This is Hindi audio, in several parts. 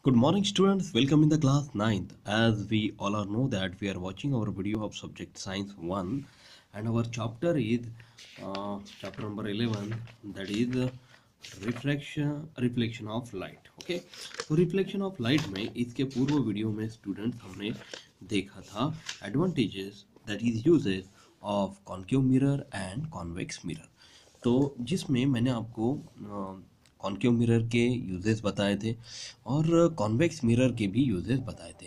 Good morning, students. Welcome in the class 9th. As we all are know that we are watching our video of subject science 1, and our chapter is chapter number 11, that is reflection of light. Okay, तो रिफ्लेक्शन ऑफ लाइट में इसके पूर्व वीडियो में स्टूडेंट्स हमने देखा था advantages that is uses of concave mirror and convex mirror. तो जिसमें मैंने आपको कॉन्केव मिरर के यूजेस बताए थे और कॉन्वेक्स मिरर के भी यूजेस बताए थे।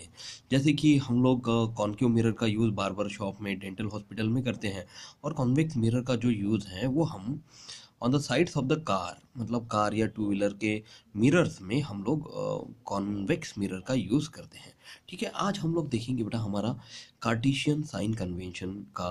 जैसे कि हम लोग कॉन्केव मिरर का यूज़ बार्बर शॉप में, डेंटल हॉस्पिटल में करते हैं, और कॉन्वेक्स मिरर का जो यूज़ है वो हम on the sides of the car, मतलब कार या टू व्हीलर के मिरर्स में हम लोग कॉन्वेक्स मिरर का यूज़ करते हैं। ठीक है, आज हम लोग देखेंगे बेटा हमारा कार्टेशियन साइन कन्वेंशन का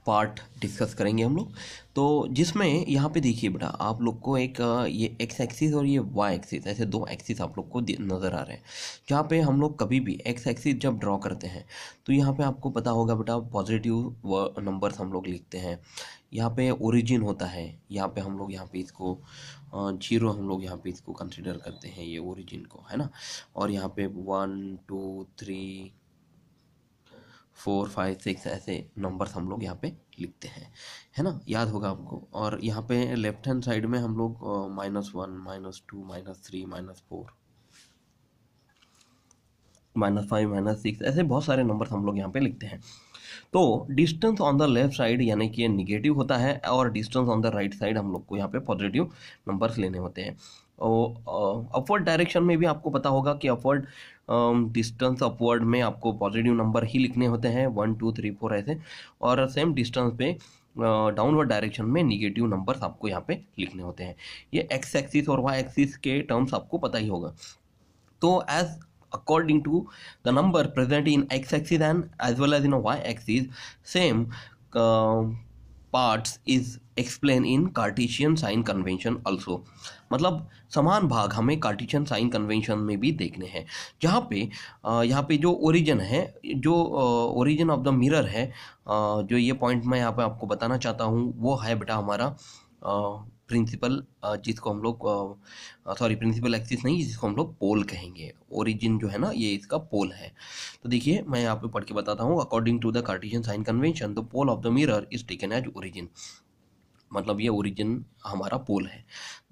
पार्ट डिस्कस करेंगे हम लोग। तो जिसमें यहाँ पे देखिए बेटा आप लोग को एक ये एक्स एक्सिस और ये वाई एक्सिस, ऐसे दो एक्सिस आप लोग को नज़र आ रहे हैं। जहाँ पे हम लोग कभी भी एक्स एक्सिस जब ड्रॉ करते हैं तो यहाँ पे आपको पता होगा बेटा पॉजिटिव नंबर्स हम लोग लिखते हैं। यहाँ पे ओरिजिन होता है, यहाँ पे हम लोग यहाँ पे इसको 0 हम लोग यहाँ पे इसको कंसिडर करते हैं, ये ओरिजिन को, है ना। और यहाँ पे 1 2 3 4 5 6 ऐसे नंबर्स हम लोग यहाँ पे लिखते हैं, है ना, याद होगा आपको। और यहाँ पे लेफ्ट हैंड साइड में हम लोग -1 -2 -3 -4 -5 -6 ऐसे बहुत सारे नंबर्स हम लोग यहाँ पे लिखते हैं। तो distance on the left side यानी कि निगेटिव होता है, और distance on the right side हम लोग को यहाँ पे पॉजिटिव नंबर्स लेने होते हैं। और अपवर्ड डायरेक्शन में भी आपको पता होगा कि अपवर्ड डिस्टेंस अपवर्ड में आपको पॉजिटिव नंबर ही लिखने होते हैं, 1 2 3 4 ऐसे। और सेम डिस्टेंस पे डाउनवर्ड डायरेक्शन में निगेटिव नंबर्स आपको यहाँ पे लिखने होते हैं। ये एक्स एक्सिस और वाई एक्सिस के टर्म्स आपको पता ही होगा। तो as according to the number present in x-axis and as well as in a y-axis, same parts is explained in Cartesian sign convention also। मतलब समान भाग हमें कार्टेशियन साइन कन्वेंशन में भी देखने हैं, जहाँ पे यहाँ पे जो ओरिजिन है, जो ओरिजिन ऑफ द मिरर है, जो ये पॉइंट मैं यहाँ पे आपको बताना चाहता हूँ वो है बेटा हमारा प्रिंसिपल, जिसको हम लोग प्रिंसिपल एक्सिस नहीं, जिसको हम लोग पोल कहेंगे। ओरिजिन जो है ना ये इसका पोल है। तो देखिए मैं यहाँ पे पढ़ के बताता हूँ। According to the Cartesian sign convention the pole of the mirror is taken as origin, मतलब ये ओरिजिन हमारा पोल है।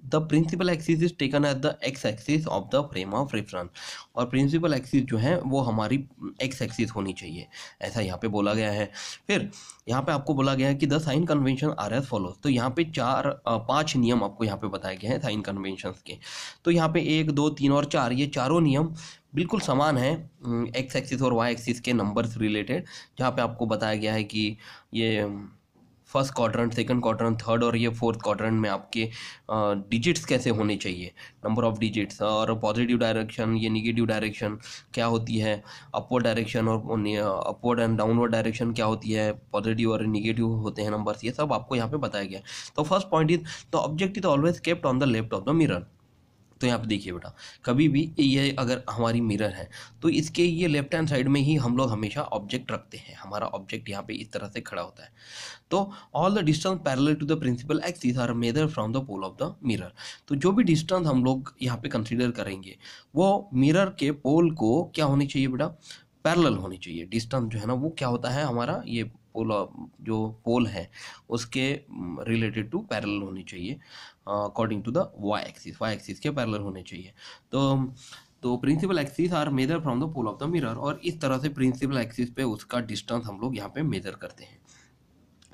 The principal axis is taken as the X axis of the frame of reference, और प्रिंसिपल एक्सिस जो है वो हमारी एक्स एक्सिस होनी चाहिए, ऐसा यहाँ पे बोला गया है। फिर यहाँ पे आपको बोला गया है कि the sign convention are as follows. तो यहाँ पे 5 नियम आपको यहाँ पे बताए गए हैं साइन कन्वेंशन के। तो यहाँ पे 1 2 3 और 4 ये चारों नियम बिल्कुल समान है एक्स एक्सिस और वाई एक्सिस के नंबर्स रिलेटेड, जहाँ पे आपको बताया गया है कि ये first quadrant, second quadrant, third और ये फोर्थ क्वाड्रेंट में आपके डिजिट्स कैसे होने चाहिए, नंबर ऑफ डिजिट्स। और पॉजिटिव डायरेक्शन, ये निगेटिव डायरेक्शन क्या होती है, अपवर्ड डायरेक्शन और अपवर्ड एंड डाउनवर्ड डायरेक्शन क्या होती है, पॉजिटिव और निगेटिव होते हैं नंबर्स, ये सब आपको यहाँ पे बताया गया। तो first point is the object is always kept on the left of the mirror. तो यहाँ पे देखिए बेटा कभी भी ये अगर हमारी मिरर है तो इसके ये लेफ्ट हैंड साइड में ही हम लोग हमेशा ऑब्जेक्ट रखते हैं। हमारा ऑब्जेक्ट यहाँ पे इस तरह से खड़ा होता है। तो all the distance parallel to the principal axis are measured from the pole of the mirror. तो जो भी डिस्टेंस हम लोग यहाँ पे कंसिडर करेंगे वो मिरर के पोल को क्या होनी चाहिए बेटा, पैरेलल होनी चाहिए। डिस्टेंस जो है ना वो क्या होता है हमारा, ये पोल, जो पोल है उसके रिलेटेड टू पैरेलल होनी चाहिए according to the Y axis के पैरेलल होने चाहिए। तो principal axis are measure from the pole of the mirror, और इस तरह से प्रिंसिपल एक्सिस पे उसका डिस्टेंस हम लोग यहाँ पे मेजर करते हैं।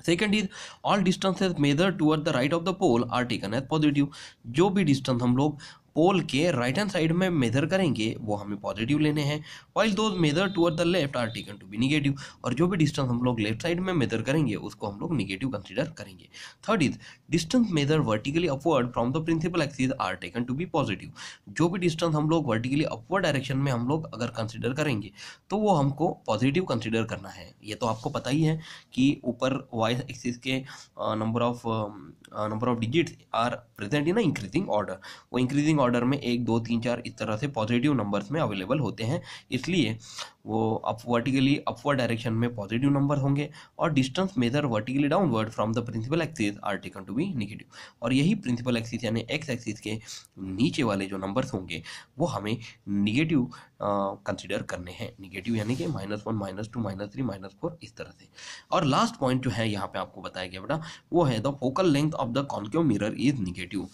Second is all distances measure toward the right of the pole are taken as positive. जो भी डिस्टेंस हम लोग पोल के राइट हैंड साइड में मेजर करेंगे वो हमें पॉजिटिव लेने हैं, while those measure toward the left are taken to be negative. और जो भी डिस्टेंस हम लोग लेफ्ट साइड में मेजर करेंगे उसको हम लोग निगेटिव कंसीडर करेंगे। Third is distance measure vertically upward from the principal axis are taken to be positive. जो भी डिस्टेंस हम लोग वर्टिकली अपवर्ड डायरेक्शन में हम लोग अगर कंसिडर करेंगे तो वो हमको पॉजिटिव कंसिडर करना है। ये तो आपको पता ही है कि ऊपर वाई एक्सिस के number of digits are present in increasing order. वो इंक्रीजिंग ऑर्डर में 1 2 3 4 इस तरह से पॉजिटिव नंबर्स में अवेलेबल होते हैं, इसलिए वो वर्टिकली अपवर्ड डायरेक्शन में पॉजिटिव नंबर होंगे और distance measure vertically downward from the principal axis are taken to be negative. और यही प्रिंसिपल एक्सिस यानी एक्स एक्सिस के नीचे वाले जो नंबर्स होंगे वो हमें निगेटिव कंसिडर करने हैं, निगेटिव यानी कि -1 -2 -3 -4 इस तरह से। और लास्ट पॉइंट जो है यहाँ पे आपको बताया गया बेटा वो है the focal length of the concave mirror is negative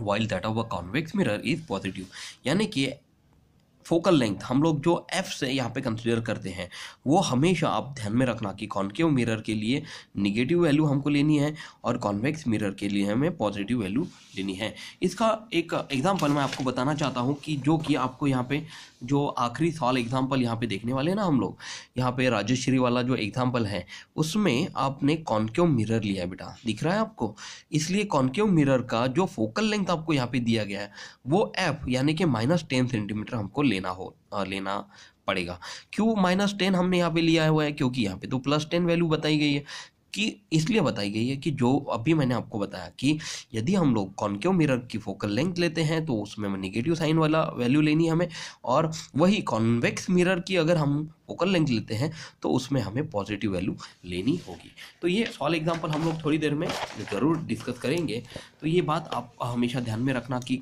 while that of a convex mirror is positive. यानी कि फोकल लेंथ हम लोग जो एफ से यहाँ पे कंसिडर करते हैं वो हमेशा आप ध्यान में रखना कि कॉन्केव मिरर के लिए निगेटिव वैल्यू हमको लेनी है और कॉन्वेक्स मिरर के लिए हमें पॉजिटिव वैल्यू लेनी है। इसका एक एग्जांपल मैं आपको बताना चाहता हूँ कि जो कि आपको यहाँ पे जो आखिरी सवाल एग्जांपल यहाँ पे देखने वाले हैं ना हम लोग, यहाँ पे राजश्री वाला जो एग्जांपल है उसमें आपने कॉन्केव मिरर लिया है बेटा, दिख रहा है आपको। इसलिए कॉन्केव मिरर का जो फोकल लेंथ आपको यहाँ पे दिया गया है वो एफ यानी कि -10 सेंटीमीटर हमको लेना पड़ेगा। क्यों -10 हमने यहाँ पे लिया हुआ है? क्योंकि यहाँ पे तो +10 वैल्यू बताई गई है कि इसलिए बताई गई है कि जो अभी मैंने आपको बताया कि यदि हम लोग कॉन्केव मिरर की फोकल लेंथ लेते हैं तो उसमें नेगेटिव साइन वाला वैल्यू लेनी है हमें, और वही कॉन्वेक्स मिरर की अगर हम फोकल लेंथ लेते हैं तो उसमें हमें पॉजिटिव वैल्यू लेनी होगी। तो ये सॉल्व एग्जांपल हम लोग थोड़ी देर में ज़रूर डिस्कस करेंगे। तो ये बात आप हमेशा ध्यान में रखना कि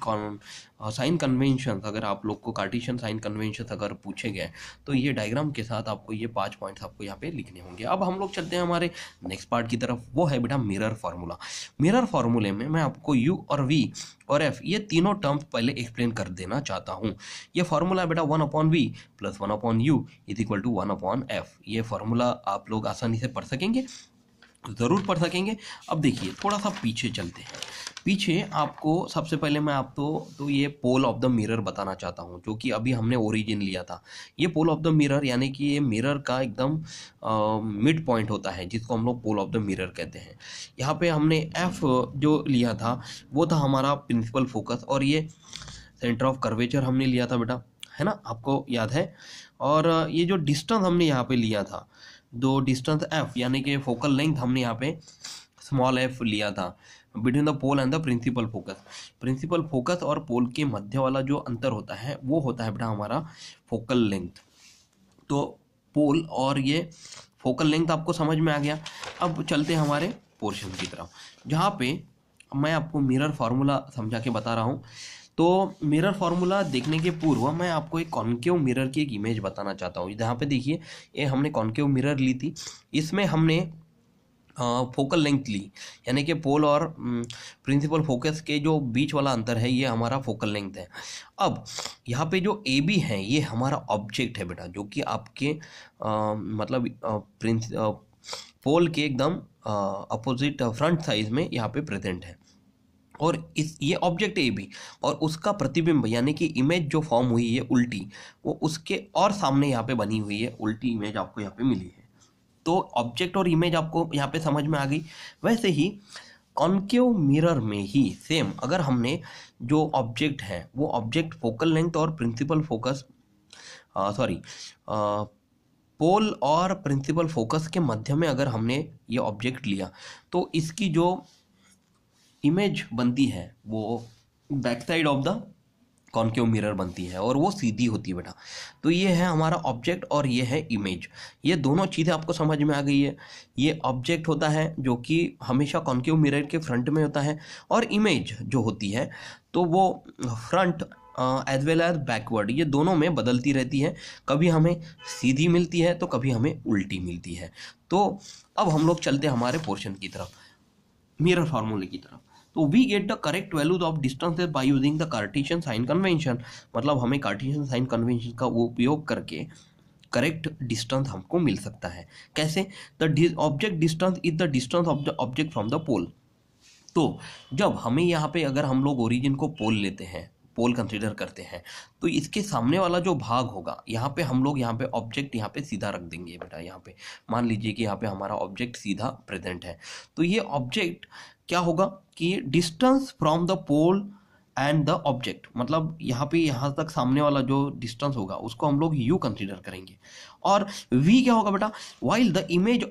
साइन कन्वेंशन, अगर आप लोग को कार्टेशियन साइन कन्वेंशन अगर पूछे गए तो ये डायग्राम के साथ आपको ये 5 पॉइंट्स आपको यहाँ पे लिखने होंगे। अब हम लोग चलते हैं हमारे नेक्स्ट पार्ट की तरफ, वो है बेटा मिरर फार्मूला। मिरर फार्मूले में मैं आपको यू और वी और एफ ये तीनों टर्म्स पहले एक्सप्लेन कर देना चाहता हूँ। ये फार्मूला है बेटा 1/v + 1/u = 1/f। ये फार्मूला आप लोग आसानी से पढ़ सकेंगे, ज़रूर पढ़ सकेंगे। अब देखिए थोड़ा सा पीछे चलते हैं। पीछे आपको सबसे पहले मैं आपको तो ये पोल ऑफ द मिरर बताना चाहता हूँ, जो कि अभी हमने ओरिजिन लिया था। ये पोल ऑफ द मिरर यानी कि ये मिरर का एकदम मिड पॉइंट होता है जिसको हम लोग पोल ऑफ द मिरर कहते हैं। यहाँ पे हमने एफ जो लिया था वो था हमारा प्रिंसिपल फोकस, और ये सेंटर ऑफ कर्वेचर हमने लिया था बेटा, है ना, आपको याद है। और ये जो डिस्टेंस हमने यहाँ पे लिया था, दो डिस्टेंस एफ यानी कि फोकल लेंथ हमने यहाँ पे स्मॉल एफ लिया था between the pole and the principal focus. Principal focus और पोल के मध्य वाला जो अंतर होता है वो होता है बेटा हमारा फोकल लेंथ। तो पोल और ये फोकल लेंथ आपको समझ में आ गया। अब चलते हैं हमारे पोर्शन की तरफ, जहाँ पे मैं आपको मिरर फार्मूला समझा के बता रहा हूँ। तो मिरर फार्मूला देखने के पूर्व मैं आपको एक कॉन्केव मिरर की एक इमेज बताना चाहता हूँ। जहाँ पे देखिए ये हमने कॉन्केव मिरर ली थी, इसमें हमने फोकल लेंथ ली, यानी कि पोल और प्रिंसिपल फोकस के जो बीच वाला अंतर है ये हमारा फोकल लेंथ है। अब यहाँ पे जो ए बी है ये हमारा ऑब्जेक्ट है बेटा, जो कि आपके मतलब पोल के एकदम अपोजिट फ्रंट साइज में यहाँ पे प्रेजेंट है। और ये ऑब्जेक्ट ए बी और उसका प्रतिबिंब यानी कि इमेज जो फॉर्म हुई है उल्टी, वो उसके और सामने यहाँ पे बनी हुई है, उल्टी इमेज आपको यहाँ पे मिली है। तो ऑब्जेक्ट और इमेज आपको यहाँ पे समझ में आ गई। वैसे ही कॉन्केव मिरर में ही सेम, अगर हमने जो ऑब्जेक्ट है वो ऑब्जेक्ट फोकल लेंथ और प्रिंसिपल फोकस पोल और प्रिंसिपल फोकस के मध्य में अगर हमने ये ऑब्जेक्ट लिया तो इसकी जो इमेज बनती है वो back side of the concave mirror बनती है और वो सीधी होती है बेटा। तो ये है हमारा ऑब्जेक्ट और ये है इमेज। ये दोनों चीज़ें आपको समझ में आ गई है। ये ऑब्जेक्ट होता है जो कि हमेशा कॉन्केव मिरर के फ्रंट में होता है, और इमेज जो होती है तो वो front as well as backward, ये दोनों में बदलती रहती है। कभी हमें सीधी मिलती है तो कभी हमें उल्टी मिलती है। तो अब हम लोग चलते हैं हमारे पोर्शन की तरफ, मिरर फार्मूले की तरफ। तो we get the correct values of distances by using the Cartesian sign convention. मतलब हमें कार्टेशियन साइन कन्वेंशन का उपयोग करके करेक्ट डिस्टेंस हमको मिल सकता है। कैसे? The object distance is the distance of the object from the pole. तो जब हमें यहाँ पे अगर हम लोग ओरिजिन को पोल लेते हैं, पोल कंसीडर करते हैं, तो इसके सामने वाला जो भाग होगा यहाँ पे हम लोग यहाँ पे ऑब्जेक्ट यहाँ पे सीधा रख देंगे बेटा। यहाँ पे मान लीजिए कि यहाँ पे हमारा ऑब्जेक्ट सीधा प्रेजेंट है, तो ये ऑब्जेक्ट क्या होगा कि distance from the pole and the object, मतलब यहाँ पे यहाँ तक सामने वाला जो डिस्टेंस होगा उसको हम लोग u कंसीडर करेंगे। और v क्या होगा बेटा? While the image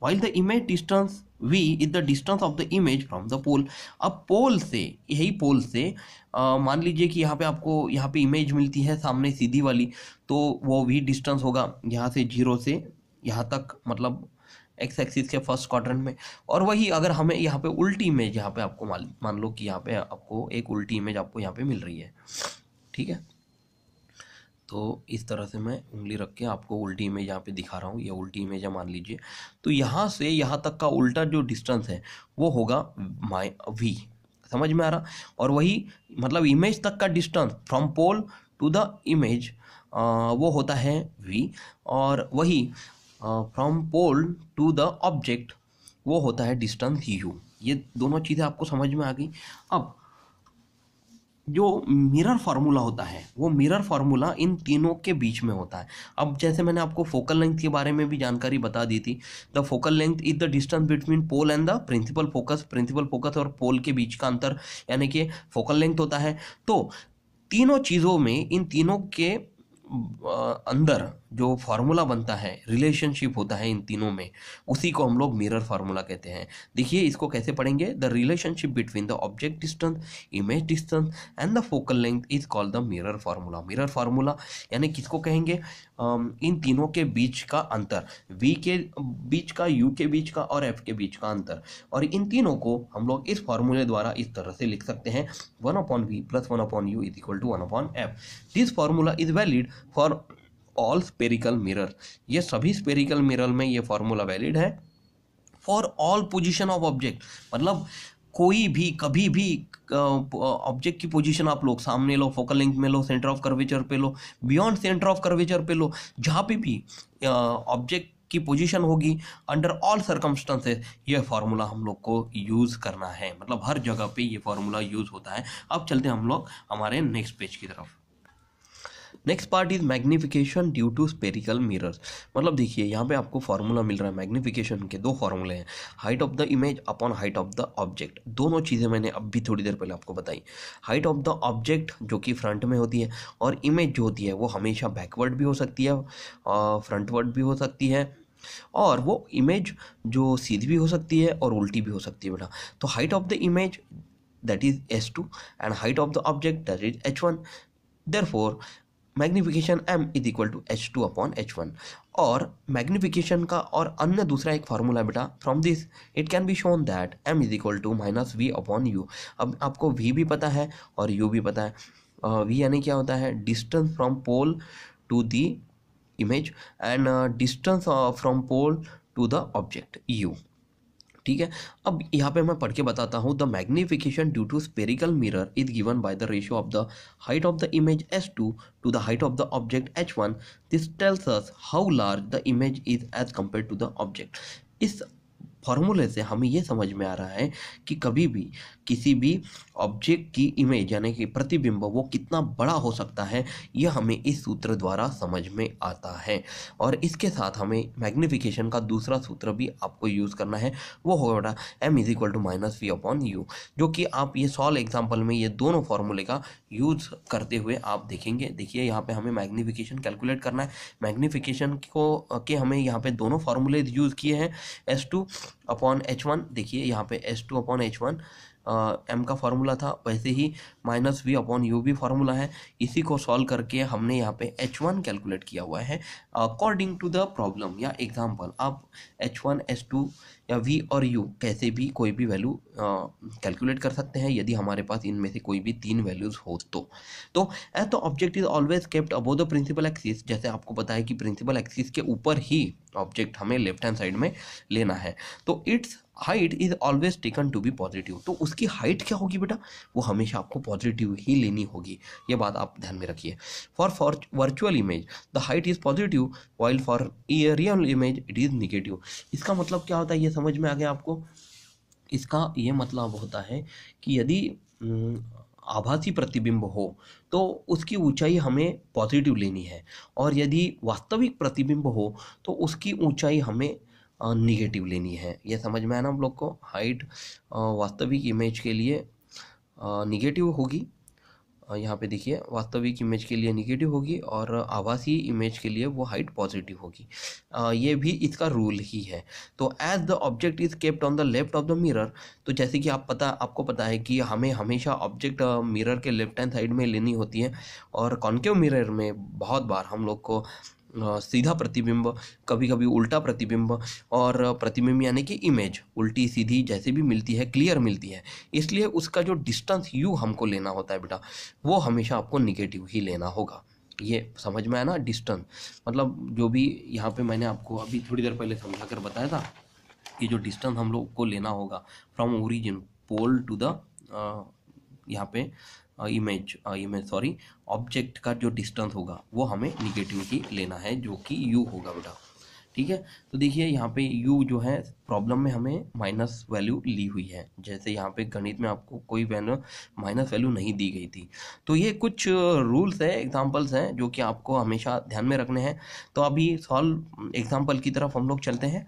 while the image distance v is the distance of the image from the pole। अब पोल से, यही पोल से मान लीजिए कि यहाँ पे आपको यहाँ पे इमेज मिलती है सामने सीधी वाली, तो वो v डिस्टेंस होगा यहाँ से 0 से यहाँ तक, मतलब एक्स एक्सिस के फर्स्ट क्वाड्रेंट में। और वही अगर हमें यहाँ पे उल्टी इमेज, यहाँ पे आपको मान लो कि यहाँ पे आपको एक उल्टी इमेज आपको यहाँ पे मिल रही है, ठीक है। तो इस तरह से मैं उंगली रख के आपको उल्टी इमेज यहाँ पे दिखा रहा हूँ, ये उल्टी इमेज है मान लीजिए। तो यहाँ से यहाँ तक का उल्टा जो डिस्टेंस है वो होगा v, समझ में आ रहा। और वही मतलब इमेज तक का distance from pole to the image वो होता है v, और वही from pole to the object वो होता है डिस्टेंस u। ये दोनों चीज़ें आपको समझ में आ गई। अब जो मिरर फार्मूला होता है वो मिरर फार्मूला इन तीनों के बीच में होता है। अब जैसे मैंने आपको फोकल लेंथ के बारे में भी जानकारी बता दी थी, the focal length is the distance between pole and the principal focus. Principal focus और पोल के बीच का अंतर यानी कि फोकल लेंथ होता है। तो तीनों चीज़ों में, इन तीनों के अंदर जो फार्मूला बनता है, रिलेशनशिप होता है इन तीनों में, उसी को हम लोग मिरर फार्मूला कहते हैं। देखिए इसको कैसे पढ़ेंगे, the relationship between the object distance, image distance and the focal length is called the mirror formula. Mirror formula यानी किसको कहेंगे, इन तीनों के बीच का अंतर, v के बीच का, u के बीच का और f के बीच का अंतर। और इन तीनों को हम लोग इस फार्मूले द्वारा इस तरह से लिख सकते हैं, 1/v + 1/u is equal to 1/f। This formula is valid for all spherical mirror. ये सभी स्पेरिकल मिरर में ये फार्मूला वैलिड है। For all position of object, मतलब कोई भी कभी भी ऑब्जेक्ट की पोजीशन आप लोग सामने लो, फोकल लेंथ में लो, सेंटर ऑफ कर्वेचर पे लो, बियॉन्ड सेंटर ऑफ कर्वेचर पे लो, जहाँ पे भी ऑब्जेक्ट की पोजीशन होगी, अंडर ऑल सर्कमस्टेंसेस ये फार्मूला हम लोग को यूज़ करना है। मतलब हर जगह पे ये फार्मूला यूज़ होता है। अब चलते हैं हम लोग हमारे नेक्स्ट पेज की तरफ। Next part is magnification due to spherical mirrors. मतलब देखिए यहाँ पे आपको फार्मूला मिल रहा है मैग्निफिकेशन के, दो फार्मूले हैं, height of the image upon height of the object. दोनों चीज़ें मैंने अभी थोड़ी देर पहले आपको बताई। हाइट ऑफ द ऑब्जेक्ट जो कि फ्रंट में होती है, और इमेज जो होती है वो हमेशा बैकवर्ड भी हो सकती है, फ्रंटवर्ड भी हो सकती है, और वो इमेज जो सीधी भी हो सकती है और उल्टी भी हो सकती है बेटा। तो height of the image that is h2 and height of the object that is h1। Therefore magnification m is equal to h2/h1। और मैग्निफिकेशन का और अन्य दूसरा एक फार्मूला बेटा, from this it can be shown that m is equal to -v/u। अब आपको v भी पता है और u भी पता है। v यानी क्या होता है, distance from pole to the image, and distance from pole to the object u, ठीक है। अब यहाँ पे मैं पढ़ के बताता हूँ, the magnification due to spherical mirror is given by the ratio of the height of the image h2 to the height of the object h1। This tells us how large the image is as compare to the object. इस फॉर्मूले से हमें ये समझ में आ रहा है कि कभी भी किसी भी ऑब्जेक्ट की इमेज यानी कि प्रतिबिंब वो कितना बड़ा हो सकता है, ये हमें इस सूत्र द्वारा समझ में आता है। और इसके साथ हमें मैग्निफिकेशन का दूसरा सूत्र भी आपको यूज़ करना है, वो होगा m is equal to -v/u, जो कि आप ये सॉल्व एग्जाम्पल में ये दोनों फार्मूले का यूज़ करते हुए आप देखेंगे। देखिए यहाँ पे हमें मैग्निफिकेशन कैलकुलेट करना है। मैग्निफिकेशन को के हमें यहाँ पे दोनों फार्मूले यूज़ किए हैं, h2/h1। देखिए यहाँ पे h2/h1 m का फार्मूला था, वैसे ही -v/u भी फार्मूला है। इसी को सॉल्व करके हमने यहाँ पे h1 कैलकुलेट किया हुआ है अकॉर्डिंग टू द प्रॉब्लम या एग्जाम्पल। आप h1, h2 या v और u कैसे भी कोई भी वैल्यू कैलकुलेट कर सकते हैं, यदि हमारे पास इनमें से कोई भी तीन वैल्यूज हो तो as the object is always kept above the principal axis, जैसे आपको पता है कि प्रिंसिपल एक्सिस के ऊपर ही ऑब्जेक्ट हमें लेफ्ट हैंड साइड में लेना है, तो its height is always taken to be positive. तो उसकी हाइट क्या होगी बेटा, वो हमेशा आपको पॉजिटिव ही लेनी होगी, ये बात आप ध्यान में रखिए। For virtual image the height is positive while for real image it is negative. इसका मतलब क्या होता है, ये समझ में आ गया आपको। इसका ये मतलब होता है कि यदि आभासी प्रतिबिंब हो तो उसकी ऊंचाई हमें पॉजिटिव लेनी है, और यदि वास्तविक प्रतिबिंब हो तो उसकी ऊंचाई हमें निगेटिव लेनी है। ये समझ में आया ना हम लोग को। हाइट वास्तविक इमेज के लिए निगेटिव होगी यहाँ पे देखिए वास्तविक इमेज के लिए निगेटिव होगी और आभासी इमेज के लिए वो हाइट पॉजिटिव होगी। ये भी इसका रूल ही है। तो as the object is kept on the left of the mirror, तो जैसे कि आपको पता है कि हमें हमेशा ऑब्जेक्ट मिरर के लेफ्ट हैंड साइड में लेनी होती है, और कॉन्केव मिरर में बहुत बार हम लोग को सीधा प्रतिबिंब, कभी कभी उल्टा प्रतिबिंब, और प्रतिबिंब यानी कि इमेज उल्टी सीधी जैसे भी मिलती है, क्लियर मिलती है। इसलिए उसका जो डिस्टेंस यू हमको लेना होता है बेटा, वो हमेशा आपको निगेटिव ही लेना होगा। ये समझ में आया ना? डिस्टेंस मतलब जो भी यहाँ पे मैंने आपको अभी थोड़ी देर पहले समझा कर बताया था कि जो डिस्टेंस हम लोग को लेना होगा from origin pole to the यहाँ पे सॉरी ऑब्जेक्ट का जो डिस्टेंस होगा वो हमें निगेटिव ही लेना है, जो कि यू होगा बेटा। ठीक है, तो देखिए यहाँ पे यू जो है प्रॉब्लम में हमें माइनस वैल्यू ली हुई है, जैसे यहाँ पे गणित में आपको कोई वैल्यू माइनस वैल्यू नहीं दी गई थी। तो ये कुछ रूल्स है, एग्जांपल्स हैं जो कि आपको हमेशा ध्यान में रखने हैं। तो अभी सॉल्व एग्जांपल की तरफ हम लोग चलते हैं।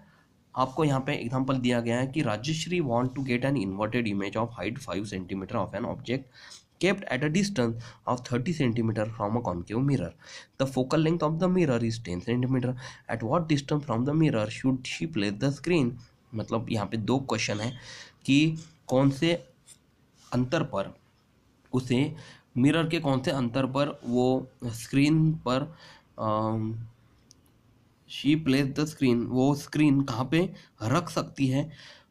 आपको यहाँ पे एग्जांपल दिया गया है कि Rajshree want to get an inverted image of height 5 centimetre of an object kept at a distance of 30 centimeter from a concave mirror. The focal length of the mirror is 10 centimeter. At what distance from the mirror should she place the screen? मतलब यहाँ पे दो क्वेश्चन है कि कौन से अंतर पर उसे मिरर के कौन से अंतर पर वो स्क्रीन पर शी प्लेस द स्क्रीन, वो स्क्रीन कहाँ पे रख सकती है,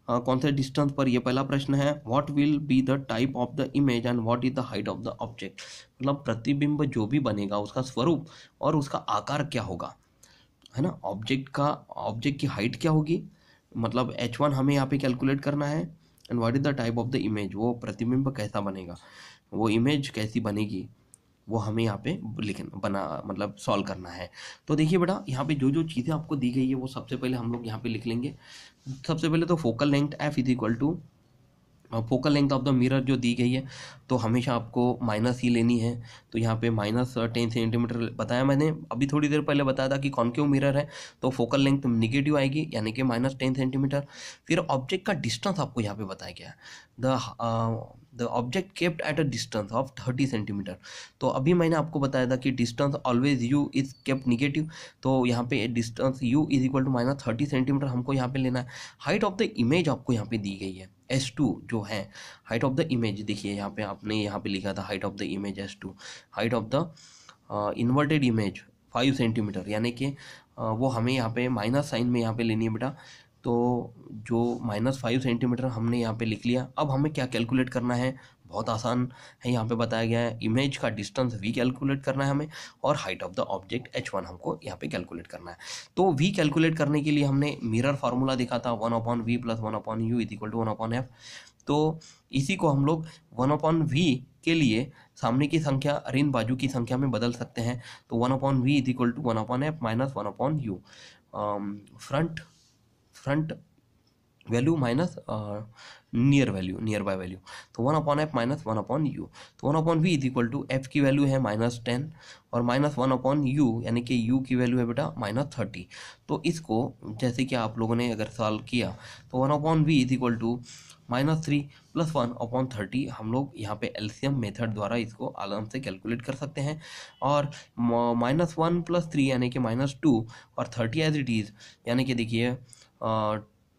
कौन से डिस्टेंस पर, ये पहला प्रश्न है। What will be the type of the image and what is the height of the object, मतलब प्रतिबिंब जो भी बनेगा उसका स्वरूप और उसका आकार क्या होगा, है ना। ऑब्जेक्ट की हाइट क्या होगी, मतलब h1 हमें यहाँ पे कैलकुलेट करना है, and what is the type of the image, वो प्रतिबिंब कैसा बनेगा, वो इमेज कैसी बनेगी, वो हमें यहाँ पे मतलब सॉल्व करना है। तो देखिए बेटा यहाँ पे जो जो चीज़ें आपको दी गई है वो सबसे पहले हम लोग यहाँ पे लिख लेंगे। सबसे पहले तो focal length f is equal to focal length of the mirror जो दी गई है, तो हमेशा आपको माइनस ही लेनी है। तो यहाँ पे -10 सेंटीमीटर बताया मैंने, अभी थोड़ी देर पहले बताया था कि कॉन्केव मिरर है तो फोकल लेंथ निगेटिव आएगी, यानी कि -10 सेंटीमीटर। फिर ऑब्जेक्ट का डिस्टेंस आपको यहाँ पे बताया गया है, the object kept at a distance of 30 centimetre. तो अभी मैंने आपको बताया था कि distance always U is kept negative, तो यहाँ पे distance U is equal to -30 centimetre हमको यहाँ पे लेना है। हाइट ऑफ द इमेज आपको यहाँ पे दी गई है S2 जो है, हाइट ऑफ द इमेज देखिए यहाँ पे आपने यहाँ पे लिखा था height of the image S2, height of the inverted image 5 centimetre, यानी कि वो हमें यहाँ पे माइनस साइन में यहाँ पे लेनी है बेटा। तो जो -5 सेंटीमीटर हमने यहाँ पे लिख लिया। अब हमें क्या कैलकुलेट करना है, बहुत आसान है, यहाँ पे बताया गया है इमेज का डिस्टेंस v कैलकुलेट करना है हमें, और height of the object h1 हमको यहाँ पे कैलकुलेट करना है। तो v कैलकुलेट करने के लिए हमने मिरर फार्मूला देखा था 1/v + 1/u = 1/f। तो इसी को हम लोग 1/v के लिए सामने की संख्या ऋण बाजू की संख्या में बदल सकते हैं। तो 1/v = 1/f - 1/u, front value minus near by value, तो 1/f - 1/u। तो 1/v = f की वैल्यू है -10 और -1/u यानी कि u की वैल्यू है बेटा -30। तो इसको जैसे कि आप लोगों ने अगर सॉल्व किया तो 1/v = -3 + 1/30 हम लोग यहाँ पे एलसीएम मेथड द्वारा इसको आराम से कैलकुलेट कर सकते हैं। और -1 + 3 यानी कि -2 और 30 एज इट इज़, यानी कि देखिए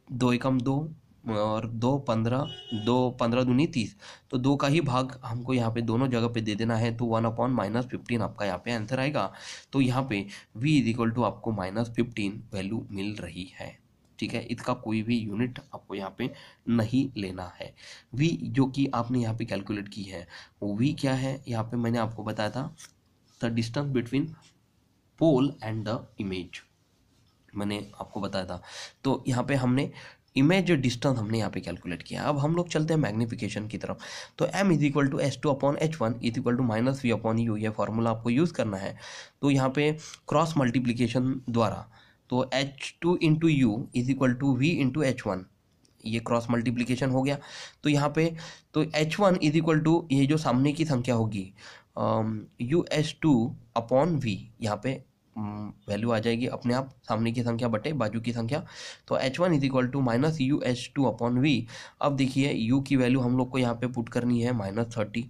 2 एकम 2 और 2 15, 2 15 दूनी 30, तो 2 का ही भाग हमको यहाँ पे दोनों जगह पे दे देना है। तो 1/-15 आपका यहाँ पे आंसर आएगा। तो यहाँ पे v = आपको -15 वैल्यू मिल रही है। ठीक है, इसका कोई भी यूनिट आपको यहाँ पे नहीं लेना है। v जो कि आपने यहाँ पे कैलकुलेट की है वो v क्या है, यहाँ पे मैंने आपको बताया था the distance between pole and the image, मैंने आपको बताया था। तो यहाँ पे हमने इमेज डिस्टेंस हमने यहाँ पे कैलकुलेट किया। अब हम लोग चलते हैं मैग्नीफिकेशन की तरफ। तो m = S2/H1 = -v/u, यह फॉर्मूला आपको यूज़ करना है। तो यहाँ पे क्रॉस मल्टीप्लिकेशन द्वारा, तो H2 × u = v × H1, ये क्रॉस मल्टीप्लिकेशन हो गया। तो यहाँ पे तो H1 = ये जो सामने की संख्या होगी US2/v, यहाँ पे वैल्यू आ जाएगी अपने आप, सामने की संख्या बटे बाजू की संख्या। तो H1 = -US2/v। अब देखिए u की वैल्यू हम लोग को यहाँ पे पुट करनी है -30,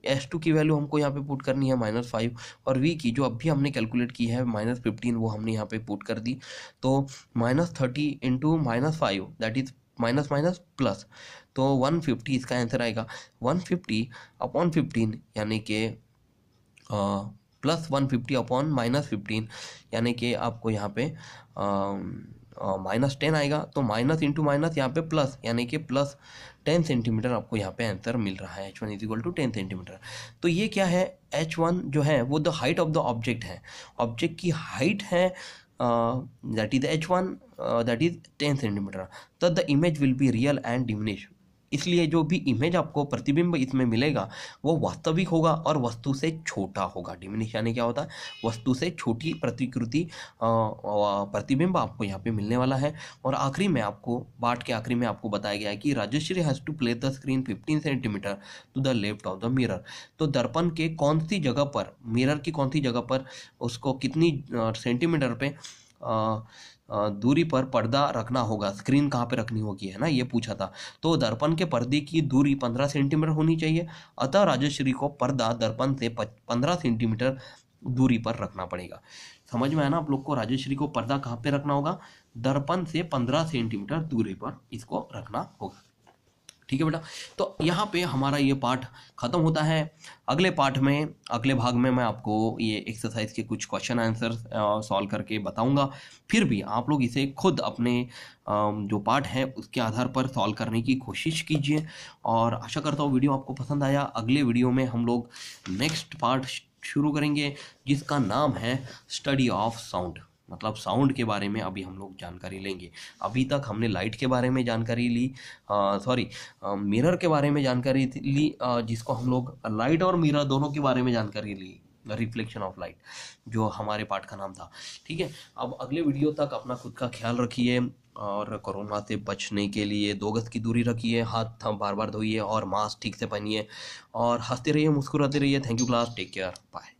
S2 की वैल्यू हमको यहाँ पे पुट करनी है -5 और V की जो अभी हमने कैलकुलेट की है -15 वो हमने यहाँ पे पुट कर दी। तो -30 into -5 that is minus minus plus, तो 150 इसका आंसर आएगा। 150 अपॉन 15 यानी कि +150 अपॉन -15 यानी कि आपको यहाँ पे -10 आएगा। तो माइनस इंटू माइनस यहाँ पे प्लस यानी कि +10 सेंटीमीटर आपको यहाँ पे आंसर मिल रहा है। H1 = 10 centimetre. तो ये क्या है, H1 जो है वो the height of the object है, ऑब्जेक्ट की हाइट है that is H1 that is 10 centimetre. तो the image will be real and diminish, इसलिए जो भी इमेज आपको प्रतिबिंब इसमें मिलेगा वो वास्तविक होगा और वस्तु से छोटा होगा। डिमिनिश यानी क्या होता है, वस्तु से छोटी प्रतिकृति प्रतिबिंब आपको यहाँ पे मिलने वाला है। और आखिरी में आपको पाठ के आखिरी में आपको बताया गया है कि Rajshree has to place the screen 15 centimetre to the left of the mirror. तो दर्पण के कौन सी जगह पर, मिरर की कौन सी जगह पर उसको कितनी सेंटीमीटर पे दूरी पर पर्दा रखना होगा, स्क्रीन कहाँ पे रखनी होगी, है ना, ये पूछा था। तो दर्पण के पर्दे की दूरी 15 सेंटीमीटर होनी चाहिए, अतः राजश्री को पर्दा दर्पण से 15 सेंटीमीटर दूरी पर रखना पड़ेगा। समझ में आया ना आप लोग को, राजश्री को पर्दा कहाँ पे रखना होगा, दर्पण से 15 सेंटीमीटर दूरी पर इसको रखना होगा। ठीक है बेटा, तो यहाँ पे हमारा ये पार्ट खत्म होता है। अगले पार्ट में, अगले भाग में मैं आपको ये एक्सरसाइज के कुछ क्वेश्चन आंसर सॉल्व करके बताऊंगा। फिर भी आप लोग इसे खुद अपने जो पार्ट है उसके आधार पर सॉल्व करने की कोशिश कीजिए और आशा करता हूँ वीडियो आपको पसंद आया। अगले वीडियो में हम लोग नेक्स्ट पार्ट शुरू करेंगे जिसका नाम है स्टडी ऑफ साउंड, मतलब साउंड के बारे में अभी हम लोग जानकारी लेंगे। अभी तक हमने लाइट के बारे में जानकारी ली, मिरर के बारे में जानकारी ली, जिसको हम लोग लाइट और मिरर दोनों के बारे में जानकारी ली, रिफ्लेक्शन ऑफ लाइट जो हमारे पाठ का नाम था। ठीक है, अब अगले वीडियो तक अपना खुद का ख्याल रखिए और कोरोना से बचने के लिए 2 गज की दूरी रखिए, हाथ बार बार धोइए और मास्क ठीक से पहनिए और हंसते रहिए, मुस्कुराते रहिए। Thank you class, take care, bye.